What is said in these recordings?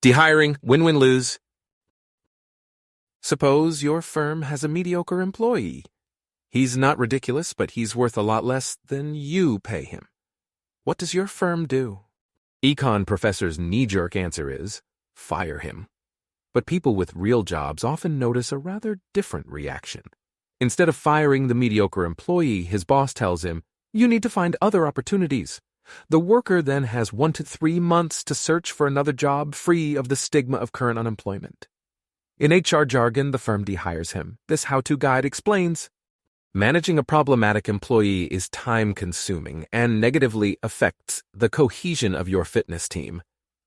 Dehiring Win Win Lose. Suppose your firm has a mediocre employee. He's not ridiculous, but he's worth a lot less than you pay him. What does your firm do? Econ professor's knee-jerk answer is, fire him. But people with real jobs often notice a rather different reaction. Instead of firing the mediocre employee, his boss tells him, you need to find other opportunities. The worker then has 1 to 3 months to search for another job free of the stigma of current unemployment. In HR jargon, the firm dehires him. This how-to guide explains, managing a problematic employee is time-consuming and negatively affects the cohesion of your fitness team.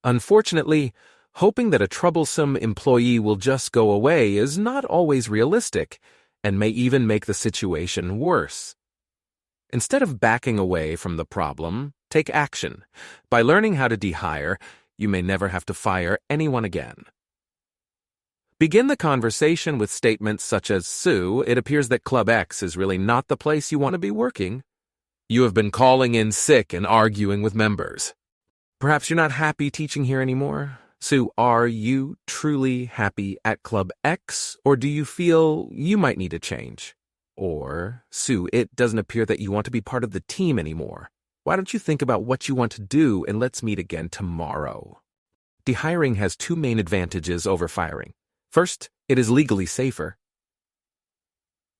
Unfortunately, hoping that a troublesome employee will just go away is not always realistic and may even make the situation worse. Instead of backing away from the problem, take action. By learning how to dehire, you may never have to fire anyone again. Begin the conversation with statements such as, Sue, it appears that Club X is really not the place you want to be working. You have been calling in sick and arguing with members. Perhaps you're not happy teaching here anymore. Sue, are you truly happy at Club X, or do you feel you might need a change? Or, Sue, it doesn't appear that you want to be part of the team anymore. Why don't you think about what you want to do and let's meet again tomorrow? Dehiring has 2 main advantages over firing. First, it is legally safer.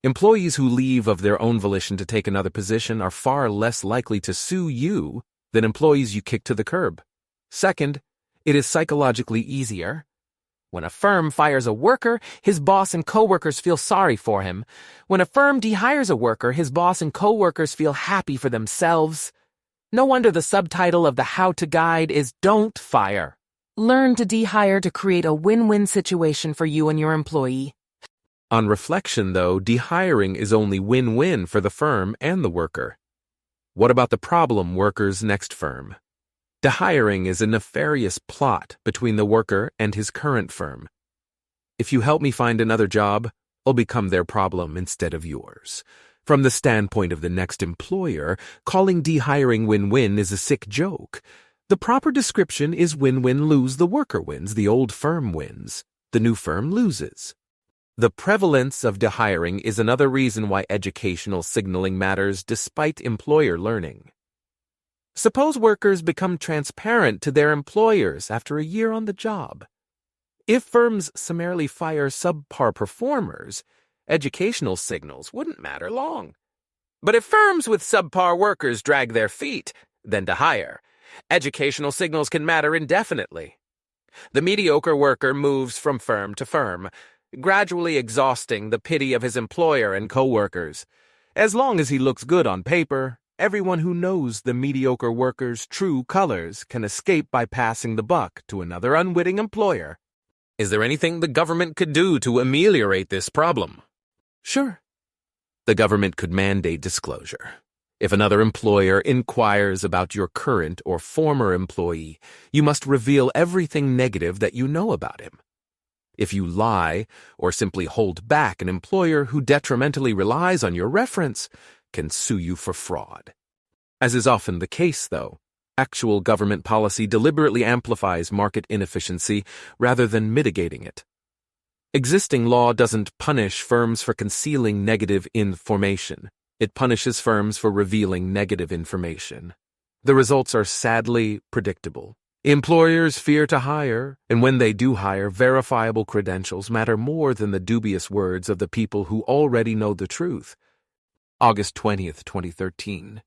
Employees who leave of their own volition to take another position are far less likely to sue you than employees you kick to the curb. Second, it is psychologically easier. When a firm fires a worker, his boss and coworkers feel sorry for him. When a firm dehires a worker, his boss and coworkers feel happy for themselves. No wonder the subtitle of the how-to guide is Don't Fire. Learn to dehire to create a win-win situation for you and your employee. On reflection, though, dehiring is only win-win for the firm and the worker. What about the problem worker's next firm? Dehiring is a nefarious plot between the worker and his current firm. If you help me find another job, I'll become their problem instead of yours. From the standpoint of the next employer, calling dehiring win-win is a sick joke. The proper description is win-win-lose. The worker wins, the old firm wins, the new firm loses. The prevalence of dehiring is another reason why educational signaling matters despite employer learning. Suppose workers become transparent to their employers after a year on the job. If firms summarily fire subpar performers, educational signals wouldn't matter long. But if firms with subpar workers drag their feet, then dehire, educational signals can matter indefinitely. The mediocre worker moves from firm to firm, gradually exhausting the pity of his employer and coworkers. As long as he looks good on paper, everyone who knows the mediocre worker's true colors can escape by passing the buck to another unwitting employer. Is there anything the government could do to ameliorate this problem? Sure. The government could mandate disclosure. If another employer inquires about your current or former employee, you must reveal everything negative that you know about him. If you lie or simply hold back, an employer who detrimentally relies on your reference can sue you for fraud. As is often the case, though, actual government policy deliberately amplifies market inefficiency rather than mitigating it. Existing law doesn't punish firms for concealing negative information. It punishes firms for revealing negative information. The results are sadly predictable. Employers fear to hire, and when they do hire, verifiable credentials matter more than the dubious words of the people who already know the truth. August 20th, 2013.